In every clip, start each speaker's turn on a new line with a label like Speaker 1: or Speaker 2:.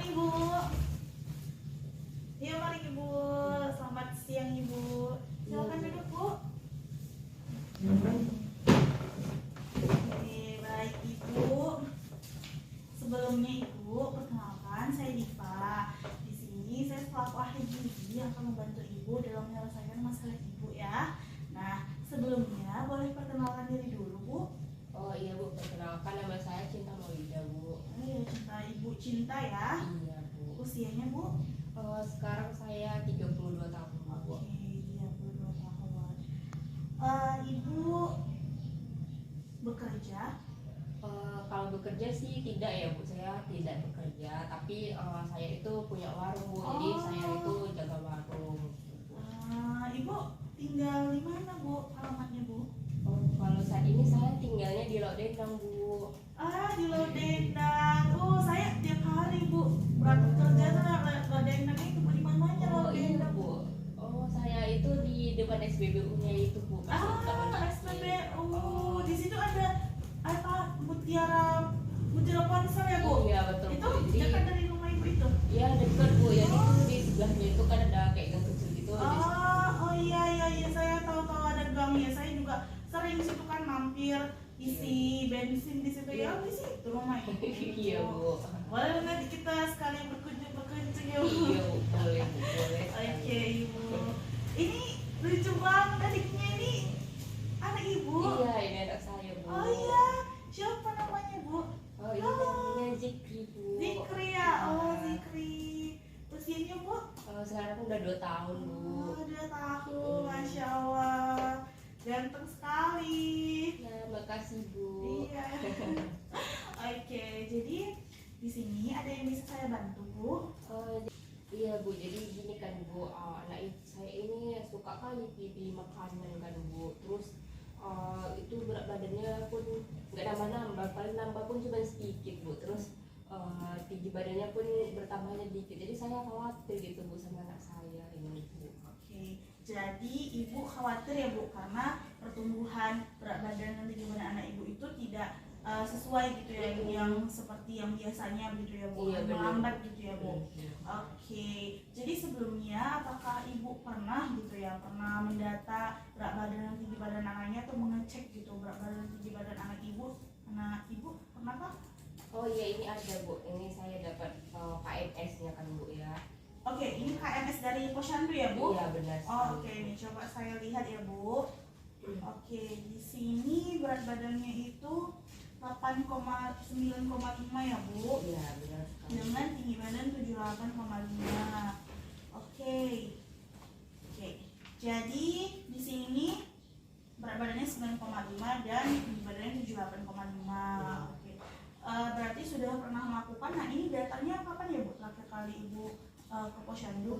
Speaker 1: Ibu. Iya, mari Ibu. Selamat siang Ibu. Silakan duduk Bu. Oke, baik Ibu. Sebelumnya Ibu, perkenalkan saya Diva. Di sini saya selaku ahli gizi yang akan membantu Ibu dalam menyelesaikan masalah Ibu ya. Nah, sebelumnya boleh perkenalkan diri dulu Bu.
Speaker 2: Oh iya Bu, perkenalkan nama saya Cinta Maulida Bu.
Speaker 1: Iya, Cinta Ibu Cinta ya.
Speaker 2: Iya Bu.
Speaker 1: Usianya Bu?
Speaker 2: Sekarang saya 32 tahun Bu.
Speaker 1: Oke, 32 tahun. Ibu bekerja?
Speaker 2: Kalau bekerja sih tidak ya Bu, saya tidak bekerja. Tapi saya itu punya warung Bu, jadi saya itu jaga warung.
Speaker 1: Ibu tinggal di mana Bu? Alamatnya Bu?
Speaker 2: Kalau saat ini saya tinggalnya di Lodendang Bu.
Speaker 1: Di Lodendang. Saya tiap hari Bu berangkat kerja tuh Lodendang itu di mananya
Speaker 2: Iya
Speaker 1: Lodendang
Speaker 2: Bu. Saya itu di depan SPBU-nya itu Bu.
Speaker 1: SPBU. Di situ ada apa? Mutiara Ponsel ya Bu?
Speaker 2: Iya betul
Speaker 1: Itu
Speaker 2: Bu. Jadi
Speaker 1: dekat dari rumah Ibu itu?
Speaker 2: ya dekat Bu, ya itu di sebelahnya itu kan ada kayak gang kecil gitu.
Speaker 1: Iya, saya tahu ada gangnya. Saya juga sering situ kan mampir isi bensin di situ ya. Di situ rumah Ibu.
Speaker 2: Iya Bu.
Speaker 1: Boleh nanti kita sekalian berkunjung ya Bu.
Speaker 2: Iya Bu, boleh Bu, boleh.
Speaker 1: Oke Ibu. Ini lucu banget adiknya ini. Anak Ibu.
Speaker 2: Iya, ini anak saya Bu.
Speaker 1: Oh iya. Siapa namanya Bu?
Speaker 2: Oh ini namanya Zikri Bu.
Speaker 1: Zikri ya. Zikri. Usianya Bu?
Speaker 2: Sekarang udah 2 tahun Bu.
Speaker 1: 2 tahun. Masya Allah. Ganteng sekali.
Speaker 2: Ya, makasih Bu.
Speaker 1: Iya. Oke, jadi di sini ada yang bisa saya bantu Bu?
Speaker 2: Iya Bu, jadi gini kan Bu, anak saya ini suka kali pilih makanan kan Bu. Terus itu berat badannya pun nggak nambah-nambah, paling nambah pun cuma sedikit Bu. Terus tinggi badannya pun bertambahnya dikit. Jadi saya khawatir gitu Bu sama anak saya ini Bu.
Speaker 1: Oke, jadi Ibu khawatir ya Bu karena pertumbuhan berat badan dan tinggi badan anak Ibu itu tidak sesuai gitu ya, yang seperti yang biasanya gitu ya Bu,
Speaker 2: Iya,
Speaker 1: melambat gitu ya Bu.
Speaker 2: Iya.
Speaker 1: Oke, jadi sebelumnya apakah Ibu pernah gitu ya, pernah mendata berat badan dan tinggi badan anaknya atau mengecek gitu berat badan dan tinggi badan anak Ibu? Anak Ibu pernah kah?
Speaker 2: Oh iya, ini ada Bu, ini saya dapat KMS-nya kan Bu ya.
Speaker 1: Oke, ini KMS dari Posyandu ya Bu?
Speaker 2: Iya benar.
Speaker 1: Oke, ini coba saya lihat ya Bu. Oke, di sini berat badannya itu 8,9,5 ya Bu.
Speaker 2: Iya benar sekali.
Speaker 1: Dengan tinggi badan 78,5. Oke. Jadi di sini berat badannya 9,5 dan tinggi badannya 78,5. Oke. Berarti sudah pernah melakukan. Nah, ini datanya kapan ya Bu? Terakhir kali Ibu ke Posyandu?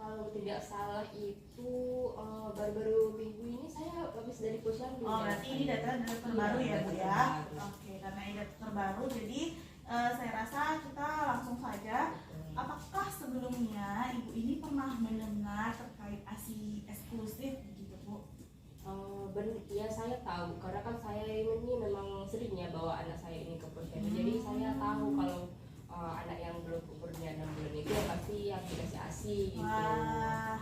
Speaker 2: Kalau tidak salah itu baru-baru minggu ini saya habis dari Posyandu.
Speaker 1: Berarti ini data terbaru ya Bu ya.
Speaker 2: Terbaru.
Speaker 1: Oke, karena ini data terbaru jadi saya rasa kita langsung saja. Apakah sebelumnya Ibu ini pernah mendengar terkait ASI eksklusif gitu Bu?
Speaker 2: Ya saya tahu karena kan saya ini memang sering ya bawa anak saya ini ke Posyandu. Jadi saya tahu kalau anak yang belum umurnya 6 bulan itu pasti yang dikasih ASI gitu.
Speaker 1: Wah,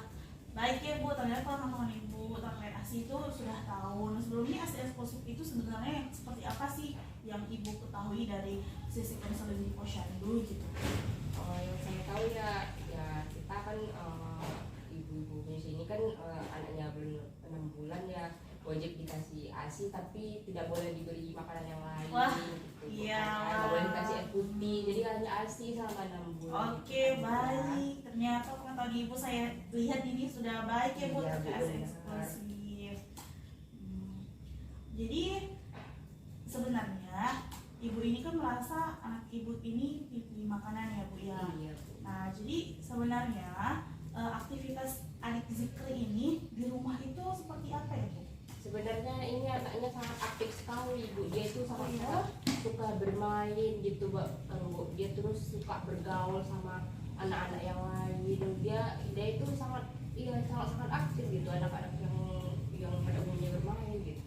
Speaker 1: baik ya Bu, ternyata pengetahuan Ibu terkait ASI itu sudah tahu. Nah, sebelumnya ASI eksklusif itu sebenarnya seperti apa sih yang Ibu ketahui dari sisi konseling di Posyandu gitu?
Speaker 2: Yang saya tahu ya kita kan ibu-ibu di sini kan anaknya belum 6 bulan ya wajib dikasih ASI tapi tidak boleh diberi makanan yang lain.
Speaker 1: Wah,
Speaker 2: gitu.
Speaker 1: iya.
Speaker 2: Nggak boleh dikasih air putih, jadi hanya ASI selama 6 bulan.
Speaker 1: Oke, baik. Ternyata pengetahuan Ibu saya lihat ini sudah baik ya Bu
Speaker 2: Iya,
Speaker 1: terkait ASI
Speaker 2: benar.
Speaker 1: eksklusif. Jadi sebenarnya Ibu ini kan merasa anak Ibu ini diberi makanan ya Bu ya.
Speaker 2: Iya, Bu.
Speaker 1: Nah, jadi sebenarnya aktivitas adik Zikri ini di rumah itu seperti apa ya Bu?
Speaker 2: Sebenarnya ini anaknya sangat aktif sekali Bu. Dia itu sangat
Speaker 1: Iya?
Speaker 2: suka bermain gitu Bu. Dia terus suka bergaul sama anak-anak yang lain. Dia itu sangat aktif gitu anak-anak yang pada umumnya bermain gitu.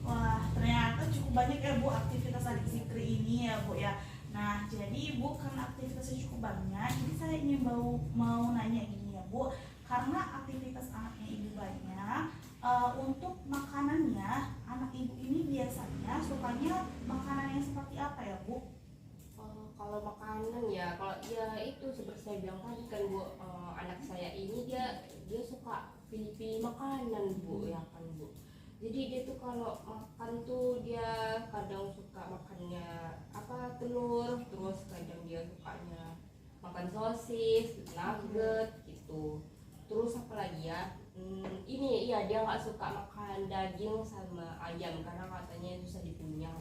Speaker 1: Wah, ternyata cukup banyak ya Bu aktivitas adik Zikri ini ya Bu ya. Nah, jadi Ibu karena aktivitasnya cukup banyak, jadi saya ingin mau nanya gini ya Bu, karena aktivitas anaknya Ibu banyak, untuk makanannya anak Ibu ini biasanya sukanya makanan yang seperti apa ya Bu?
Speaker 2: Kalau makanan ya, kalau ya itu seperti saya bilang tadi kan Bu, anak saya ini dia suka pilih-pilih makanan Bu, ya kan Bu. Jadi dia tuh kalau makan tuh dia kadang suka makannya apa telur, terus kadang dia sukanya makan sosis, nugget gitu. Terus apa lagi ya? Ini iya dia nggak suka makan daging sama ayam karena katanya susah dipunya.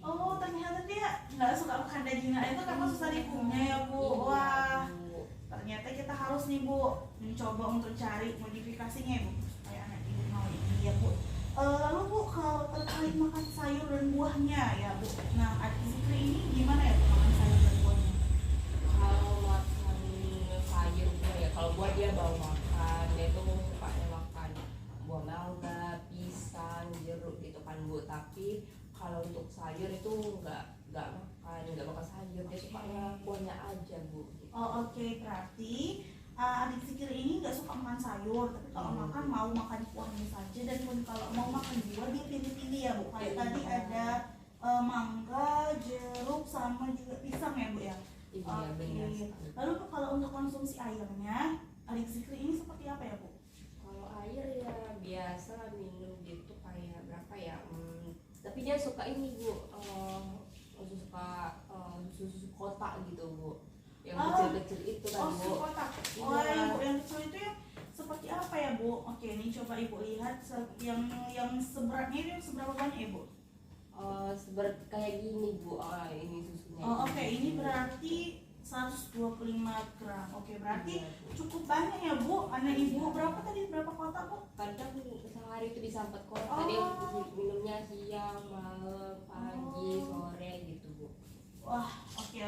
Speaker 1: Oh, ternyata dia nggak suka makan daging itu karena susah dipunya ya Bu.
Speaker 2: Iya,
Speaker 1: Wah,
Speaker 2: Bu.
Speaker 1: ternyata kita harus nih Bu mencoba untuk cari modifikasinya ya Bu supaya anak Ibu mau ini ya Bu. Lalu Bu kalau terkait makan sayur dan buahnya ya Bu, nah adik Zikri ini gimana ya Bu makan sayur dan buahnya?
Speaker 2: Kalau makan sayur ya, kalau buah dia bawa makan, dia tuh sukanya makan buah mangga, pisang, jeruk gitu kan Bu. Tapi kalau untuk sayur itu nggak makan sayur, dia sukanya buahnya aja Bu. Gitu.
Speaker 1: Oh oke, berarti adik Zikri ini nggak suka makan sayur, tapi kalau makan mau makan buahnya saja, dan pun kalau mau makan buah dia pilih-pilih ya Bu. Kayak tadi ada mangga, jeruk, sama juga pisang ya Bu ya.
Speaker 2: Iya benar sekali.
Speaker 1: Lalu Bu, kalau untuk konsumsi airnya adik Zikri ini seperti apa ya Bu?
Speaker 2: Kalau air ya biasa minum gitu kayak berapa ya? Tapi dia suka ini Bu, suka susu kotak gitu Bu, yang kecil-kecil itu kan Bu.
Speaker 1: Susu kotak.
Speaker 2: Iya.
Speaker 1: Yang Bu yang kecil itu yang seperti apa ya Bu? Oke, ini coba Ibu lihat yang seberatnya itu seberapa banyak ya Bu?
Speaker 2: Seperti kayak gini Bu, ini susunya.
Speaker 1: Oke, ini berarti 125 gram. Oke, berarti
Speaker 2: Iya, Bu.
Speaker 1: cukup banyak ya Bu. Anak Ibu berapa tadi? Berapa kotak Bu?
Speaker 2: Kadang sehari itu bisa 4 kotak.
Speaker 1: Oh.
Speaker 2: Dia minumnya siang, malam, pagi, sore gitu Bu.
Speaker 1: Wah, oke.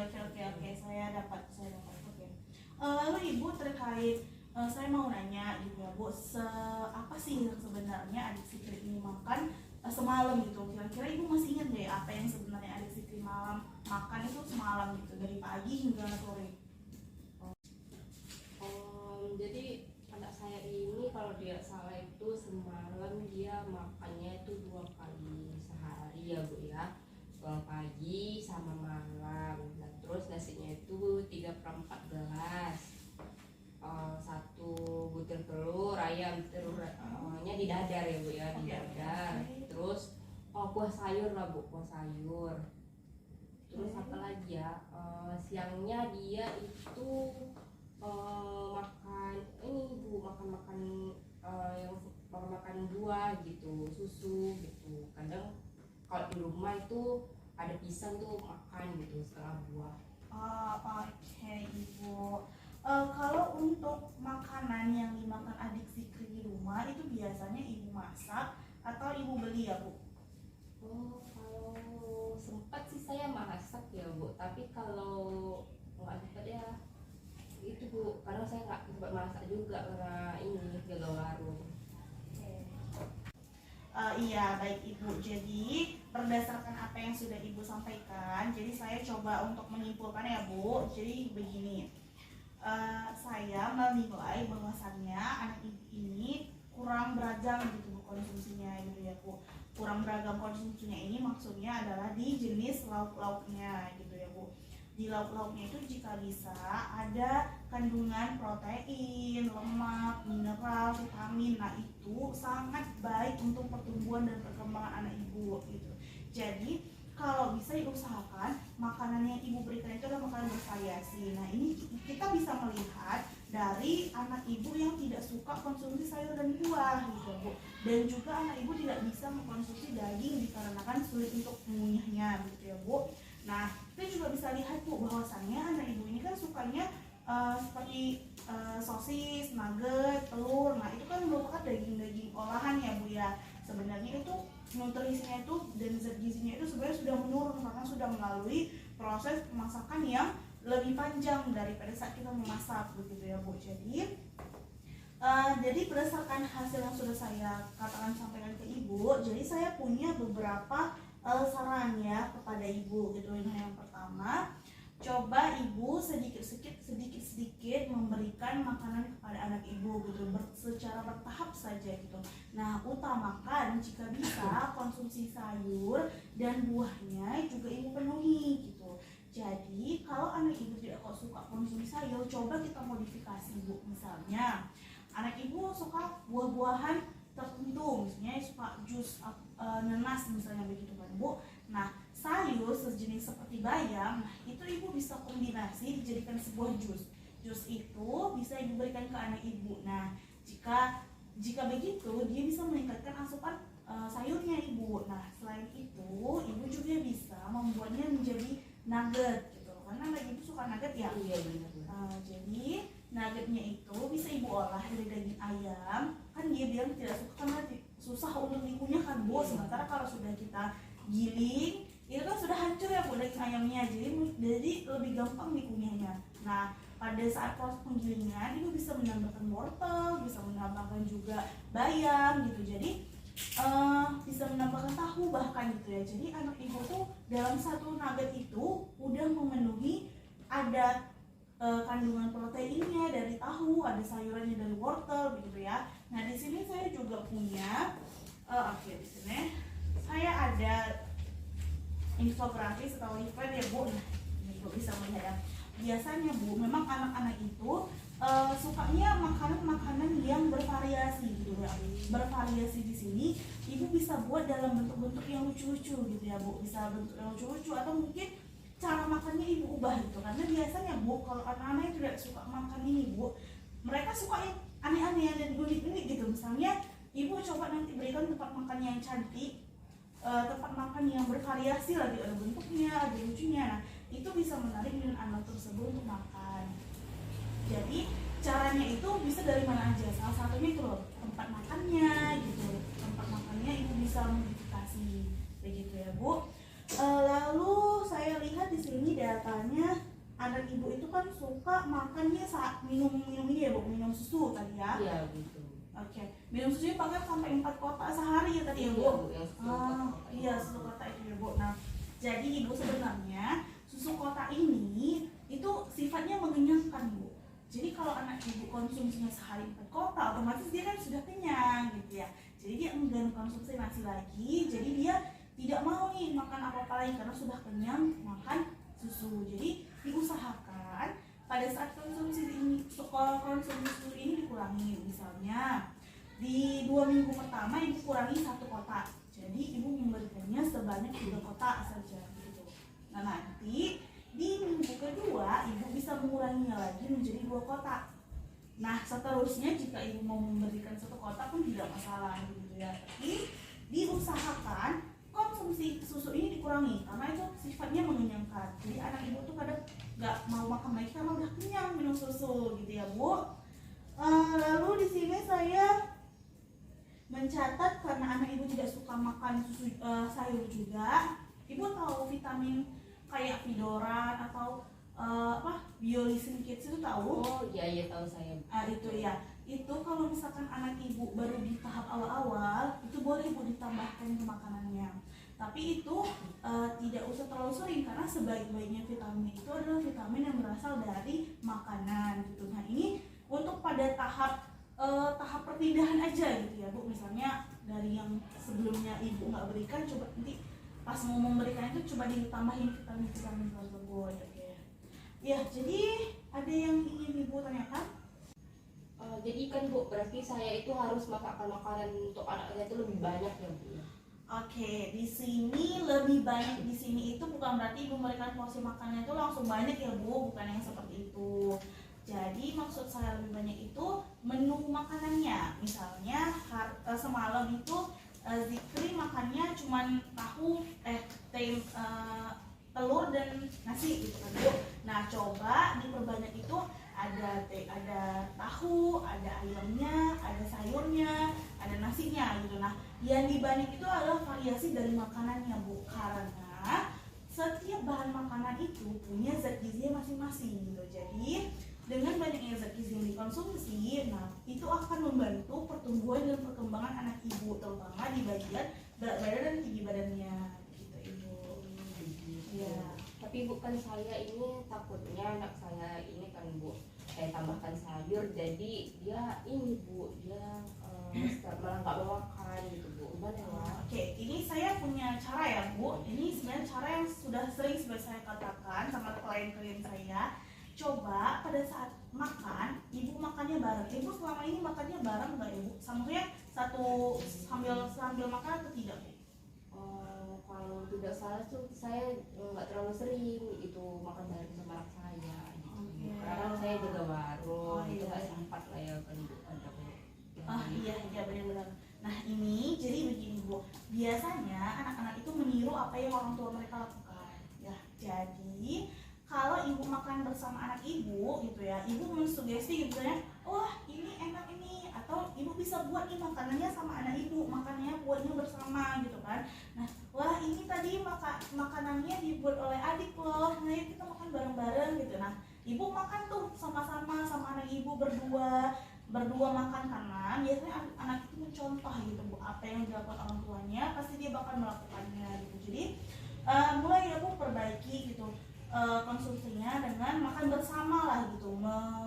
Speaker 1: Saya dapat. Oke. Lalu Ibu terkait saya mau nanya juga Bu, apa sih yang sebenarnya adik Zikri ini makan semalam gitu? Kira-kira Ibu masih ingat deh apa yang sebenarnya adik Zikri malam makan itu semalam gitu, dari pagi hingga sore?
Speaker 2: Jadi anak saya ini kalau dia salah itu semalam dia makannya itu 2 kali sehari ya Bu ya, pagi sama malam. Nah terus nasinya itu 3/4 gelas, 1 butir telur ayam, telurnya di dadar ya Bu ya, di dadar. Terus kuah sayur lah Bu, kuah sayur. Terus apa lagi ya, siangnya dia itu makan ini Bu, makan yang makan buah gitu, susu gitu. Kadang kalau di rumah itu ada pisang tuh makan gitu setengah buah.
Speaker 1: Oke Ibu. Kalau untuk makanan yang dimakan adik Zikri di rumah itu biasanya Ibu masak atau Ibu beli ya Bu?
Speaker 2: Kalau sempat sih saya masak ya Bu, tapi kalau nggak sempat ya itu Bu, karena saya nggak sempat masak juga karena ini jaga warung.
Speaker 1: Iya, baik Ibu. Jadi berdasarkan apa yang sudah Ibu sampaikan, jadi saya coba untuk menyimpulkan ya Bu. Jadi begini, saya menilai bahwasannya anak Ibu ini kurang beragam gitu Bu konsumsinya gitu ya Bu. Kurang beragam konsumsinya ini maksudnya adalah di jenis lauk-lauknya gitu ya Bu. Di lauk-lauknya itu jika bisa ada kandungan protein, lemak, mineral, vitamin. Nah itu sangat baik untuk pertumbuhan dan perkembangan anak Ibu gitu. Jadi kalau bisa diusahakan makanan yang Ibu berikan itu adalah makanan bervariasi. Nah ini kita bisa melihat dari anak Ibu yang tidak suka konsumsi sayur dan buah gitu Bu. Dan juga anak Ibu tidak bisa mengkonsumsi daging dikarenakan sulit untuk mengunyahnya gitu ya Bu. Nah kita juga bisa lihat Bu bahwasannya anak Ibu ini kan sukanya seperti sosis, nugget, telur. Nah itu kan merupakan daging-daging olahan ya Bu ya. Sebenarnya itu nutrisinya itu dan zat gizinya itu sebenarnya sudah menurun karena sudah melalui proses pemasakan yang lebih panjang daripada saat kita memasak begitu ya Bu. Jadi berdasarkan hasil yang sudah saya sampaikan ke Ibu, jadi saya punya beberapa saran ya kepada ibu gitu. Nah, yang pertama, coba ibu sedikit memberikan makanan kepada anak ibu gitu, secara bertahap saja gitu. Nah, utamakan jika bisa konsumsi sayur dan buahnya juga ibu penuhi gitu. Jadi kalau anak ibu tidak kok suka konsumsi sayur, coba kita modifikasi bu. Misalnya anak ibu suka buah-buahan tertentu, misalnya suka jus nanas misalnya begitu kan bu. Nah, sayur sejenis seperti bayam, nah itu ibu bisa kombinasi dijadikan sebuah jus. Jus itu bisa ibu berikan ke anak ibu. Nah, jika begitu dia bisa meningkatkan asupan sayurnya ibu. Nah, selain itu ibu juga bisa membuatnya menjadi nugget gitu. Karena anak ibu suka nugget ya.
Speaker 2: Iya benar.
Speaker 1: Jadi nuggetnya itu bisa ibu olah dari daging ayam. Kan dia bilang tidak suka karena susah untuk dikunyah kan bu. Sementara kalau sudah kita giling itu kan sudah hancur ya bu daging ayamnya, jadi lebih gampang dikunyahnya. Nah, pada saat proses penggilingan ibu bisa menambahkan wortel, bisa menambahkan juga bayam gitu, jadi bisa menambahkan tahu bahkan gitu ya. Jadi anak ibu tuh dalam satu nugget itu udah memenuhi, ada kandungan proteinnya dari tahu, ada sayurannya dari wortel begitu ya. Nah, di sini saya juga punya di sini saya ada infografis atau event ya bu. Nah, ini bu bisa melihat ya. Biasanya bu, memang anak-anak itu sukanya makanan-makanan yang bervariasi gitu ya. Bervariasi di sini ibu bisa buat dalam bentuk-bentuk yang lucu-lucu gitu ya bu. Bisa bentuk yang lucu-lucu atau mungkin cara makannya ibu ubah gitu. Karena biasanya bu, kalau anak-anak yang tidak suka makan ini bu, mereka suka yang aneh-aneh dan unik-unik gitu. Misalnya ibu coba nanti berikan tempat makan yang cantik, tempat makan yang bervariasi lagi, ada bentuknya, ada lucunya. Nah, itu bisa menarik minat anak tersebut untuk makan. Jadi caranya itu bisa dari mana aja. Salah satunya itu loh, tempat makannya gitu. Tempat makannya ibu bisa modifikasi begitu ya bu. Lalu saya lihat di sini datanya anak ibu itu kan suka makannya saat minum ini ya bu, minum susu tadi ya.
Speaker 2: Iya gitu.
Speaker 1: Oke, minum susunya pakai sampai 4 kotak sehari ya tadi ya bu? Iya, susu kotak itu ya bu. Nah, jadi ibu sebenarnya susu kotak ini itu sifatnya mengenyangkan bu. Jadi kalau anak ibu konsumsinya sehari 4 kotak, otomatis dia kan sudah kenyang gitu ya. Jadi dia enggan konsumsi nasi lagi, jadi dia tidak mau nih makan apa-apa lagi karena sudah kenyang makan susu. Jadi diusahakan pada saat konsumsi susu ini dikurangi. Misalnya di 2 minggu pertama ibu kurangi 1 kotak, jadi ibu memberikannya sebanyak 3 kotak saja gitu. Nah, nanti di minggu kedua ibu bisa menguranginya lagi menjadi 2 kotak. Nah, seterusnya jika ibu mau memberikan 1 kotak pun tidak masalah gitu ya. Tapi diusahakan konsumsi susu ini dikurangi karena itu sifatnya mengenyangkan. Jadi anak ibu tuh kadang nggak mau makan lagi karena udah kenyang minum susu gitu ya bu. Lalu di sini saya mencatat karena anak ibu tidak suka makan susu sayur juga. Ibu tahu vitamin kayak Vidoran atau Biolisin Kids itu tahu?
Speaker 2: Oh iya tahu saya.
Speaker 1: Itu ya. Itu kalau misalkan anak ibu baru di tahap awal-awal itu boleh ibu ditambahkan ke makanannya. Tapi itu tidak usah terlalu sering karena sebaik-baiknya vitamin itu adalah vitamin yang berasal dari makanan gitu. Nah, ini untuk pada tahap perpindahan aja gitu ya bu. Misalnya dari yang sebelumnya ibu nggak berikan, coba nanti pas mau memberikan itu coba ditambahin vitamin tersebut. Oke. Ya, jadi ada yang ingin ibu tanyakan?
Speaker 2: Jadi kan bu, berarti saya itu harus makan makanan untuk anak saya itu lebih banyak ya bu.
Speaker 1: Oke, di sini lebih banyak, di sini itu bukan berarti ibu memberikan porsi makannya itu langsung banyak ya bu, bukan yang seperti itu. Jadi maksud saya lebih banyak itu menu makanannya. Misalnya semalam itu Zikri makannya cuman tahu, telur dan nasi gitu kan bu. Nah, coba diperbanyak itu ada tahu, ada ayamnya, ada sayurnya, ada nasinya gitu. Nah, yang dibanyak itu adalah variasi dari makanannya bu, karena setiap bahan makanan itu punya zat gizinya masing-masing gitu. Jadi dengan banyaknya zat gizi yang dikonsumsi, nah itu akan membantu pertumbuhan dan perkembangan anak ibu, terutama di bagian berat badan dan tinggi badannya gitu Iya.
Speaker 2: Tapi bukan saya ini takutnya anak saya ini kan Bu, saya tambahkan sayur jadi dia ini Bu, dia malah nggak mau makan gitu Bu. Gimana ya?
Speaker 1: Oke, ini saya punya cara ya Bu. Ini sebenarnya cara yang sudah sering saya katakan sama klien-klien saya. Coba pada saat makan, ibu makannya bareng. Ibu selama ini makannya bareng nggak ibu? Maksudnya satu sambil makan atau tidak Bu?
Speaker 2: Kalau tidak salah tuh saya nggak terlalu sering itu makan bareng sama anak saya gitu.
Speaker 1: Oke.
Speaker 2: Karena kan saya jaga warung,
Speaker 1: Oh,
Speaker 2: itu
Speaker 1: iya.
Speaker 2: nggak sempat lah ya kan Bu, ada Bu.
Speaker 1: Iya benar-benar. Nah ini jadi begini Bu, biasanya anak-anak itu meniru apa yang orang tua mereka lakukan. Ya, jadi kalau ibu makan bersama anak ibu gitu ya, ibu mensugesti gitu ya, wah ini enak ini, atau ibu bisa buat nih makanannya sama anak ibu, makanannya buatnya bersama gitu kan. Nah, wah ini tadi makanannya dibuat oleh adik loh, nah yuk kita makan bareng-bareng gitu. Nah, ibu makan tuh sama-sama sama anak ibu berdua makan, karena biasanya anak itu mencontoh gitu Bu, apa yang dilakukan orang tuanya pasti dia bakal melakukannya gitu. Jadi mulai ya Bu perbaiki gitu konsumsinya dengan makan bersama lah gitu,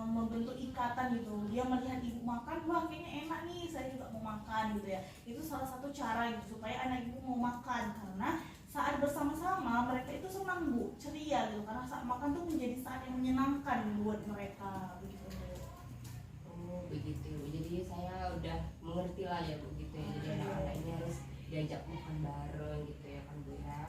Speaker 1: membentuk ikatan gitu. Dia melihat ibu makan, wah kayaknya enak nih, saya juga mau makan gitu ya. Itu salah satu cara gitu supaya anak ibu mau makan, karena saat bersama-sama mereka itu senang Bu, ceria gitu, karena saat makan tuh menjadi saat yang menyenangkan buat mereka begitu.
Speaker 2: Oh begitu Bu. Jadi saya udah mengerti lah ya Bu gitu ya. Jadi anak-anak ini harus diajak makan bareng gitu ya kan Bu ya.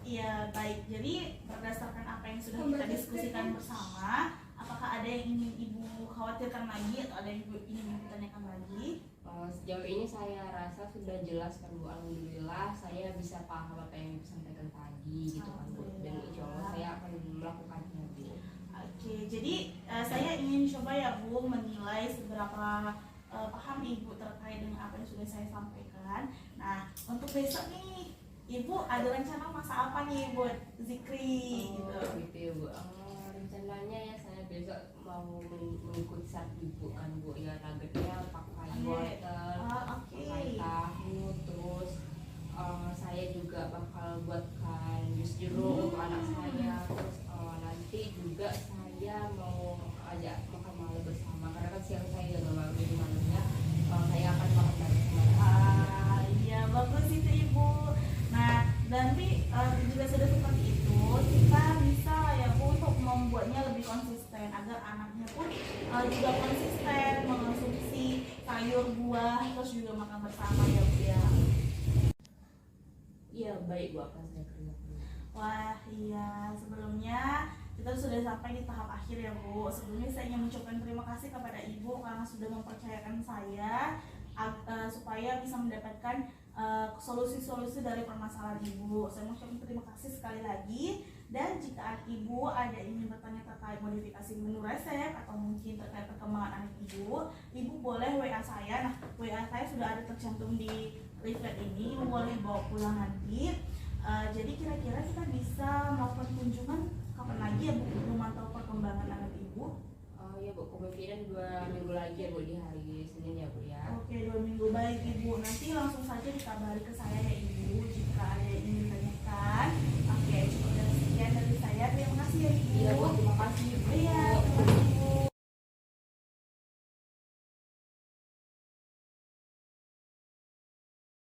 Speaker 1: Iya baik, jadi berdasarkan apa yang sudah kita diskusikan bersama, apakah ada yang ingin ibu khawatirkan lagi atau ada yang ingin ibu tanyakan lagi?
Speaker 2: Sejauh ini saya rasa sudah jelas kan Bu, alhamdulillah saya bisa paham apa yang Ibu sampaikan tadi gitu kan Bu, dan insya Allah saya akan melakukannya Bu.
Speaker 1: Oke, jadi saya ingin coba ya Bu menilai seberapa paham ibu terkait dengan apa yang sudah saya sampaikan. Nah, untuk besok nih ibu ada rencana masak apa nih buat zikri gitu?
Speaker 2: Gitu ya Bu. Rencananya ya saya besok mau mengikuti saat Ibu kan Bu ya, nuggetnya pakai wortel, pakai tahu, terus saya juga bakal buatkan jus jeruk untuk anak saya, terus nanti juga saya mau ajak makan malam bersama karena kan siang saya jaga warung, jadi malamnya saya akan makan bareng sama
Speaker 1: Iya bagus itu ibu. Nah nanti juga sudah seperti itu kita bisa ya Bu untuk membuatnya lebih konsisten agar anaknya pun juga konsisten mengonsumsi sayur buah terus juga makan bersama ya Bu ya.
Speaker 2: Iya baik Bu, akan saya kerjakan.
Speaker 1: Wah iya, sebelumnya kita sudah sampai di tahap akhir ya Bu. Sebelumnya saya ingin mengucapkan terima kasih kepada Ibu karena sudah mempercayakan saya supaya bisa mendapatkan solusi-solusi dari permasalahan Ibu. Saya mengucapkan terima kasih sekali lagi. Dan jika Ibu ada ingin bertanya terkait modifikasi menu resep atau mungkin terkait perkembangan anak Ibu boleh WA saya. Nah, WA saya sudah ada tercantum di leaflet ini, Ibu boleh bawa pulang nanti. Jadi kira-kira kita bisa melakukan kunjungan kapan lagi ya Bu untuk memantau perkembangan anak Ibu?
Speaker 2: Ya Bu, kemungkinan 2 minggu lagi ya Bu, di hari Senin ya Bu ya.
Speaker 1: Oke, 2 minggu baik Ibu. Nanti langsung saja dikabari ke saya ya Ibu.